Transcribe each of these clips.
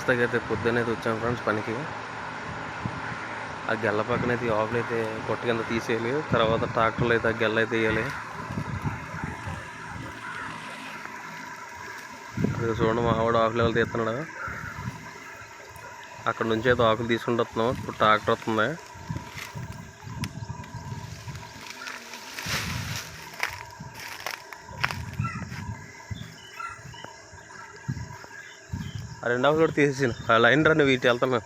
ప్రస్తుతానికి అయితే పొద్దున్న అయితే వచ్చాను ఫ్రెండ్స్ పనికి. ఆ గెల్ల పక్కన అయితే ఆకులు అయితే కొట్ట కింద తీసేయాలి. తర్వాత ట్రాక్టర్లు అయితే ఆ గెల్ల అయితే వేయాలి. అది చూడండి మా ఆవిడ ఆకులు ఎవరు తీస్తున్నాడు. అక్కడ నుంచి అయితే ఆకులు తీసుకుంటూ వస్తున్నాం. ఇప్పుడు ట్రాక్టర్ వస్తుంది. ఆ 2 ఆకులు కూడా తీసేసాను. ఆ లైన్ రన్ వీటి వెళ్తాను.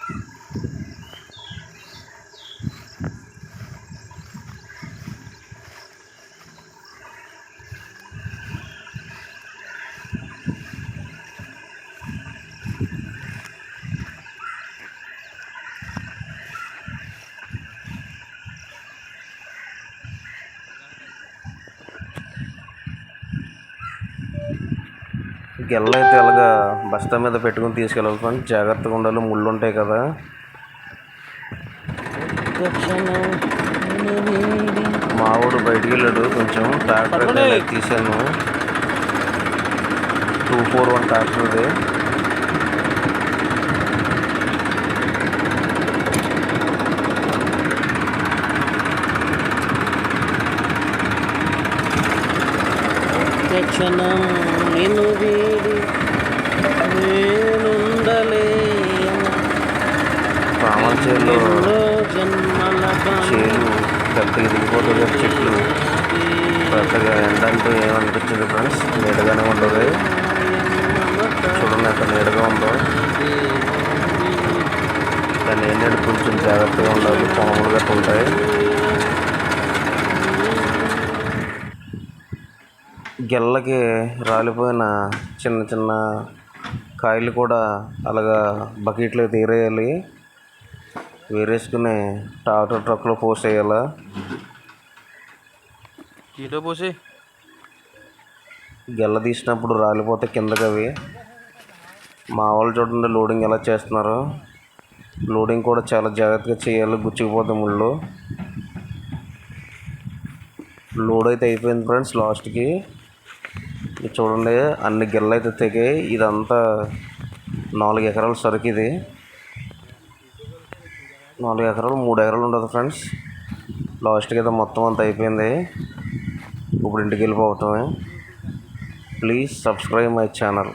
గెల్ల అయితే అలాగా బస్తా మీద పెట్టుకుని తీసుకెళ్ళాలి ఫ్రెండ్స్. జాగ్రత్తగా ఉండాలి, ముళ్ళు ఉంటాయి కదా. మావాడు బయటికి వెళ్ళాడు. కొంచెం ట్రాక్టర్ అయితే తీసాను. 241 ట్రాక్టర్ ఇది. నేను వీడి రామచేలో చేలు పెద్దగా దిగిపోతుంది. చెట్లు పెద్దగా ఎండంటూ ఏమనిపించదు ఫ్రెండ్స్. నీడగానే ఉండదు. చూడండి ఎంత నీడగా ఉందో. కానీ ఏంటంటే కొంచెం జాగ్రత్తగా ఉండాలి. పాములు గట్ట ఉంటాయి. గెల్లకి రాలిపోయిన చిన్న చిన్న కాయలు కూడా అలాగా బకెట్లో తీరేయాలి. వేరేసుకుని ట్రాక్టర్ ట్రక్లో పోసేయాల. పోసి గెల్ల తీసినప్పుడు రాలిపోతే కిందకి అవి. మా వాళ్ళు చూడండి లోడింగ్ ఎలా చేస్తున్నారు. లోడింగ్ కూడా చాలా జాగ్రత్తగా చేయాలి. గుచ్చుకుపోతే ముళ్ళు. లోడ్ అయితే అయిపోయింది ఫ్రెండ్స్. లాస్ట్కి చూడండి అన్ని గెల్ల అయితే తెగాయి. ఇదంతా 4 ఎకరాల సరుకు. ఇది 4 ఎకరాలు 3 ఎకరాలు ఉండదు ఫ్రెండ్స్. లాస్ట్కి అయితే మొత్తం అంతా అయిపోయింది. ఇప్పుడు ఇంటికి వెళ్ళిపోతామే. Please subscribe my channel.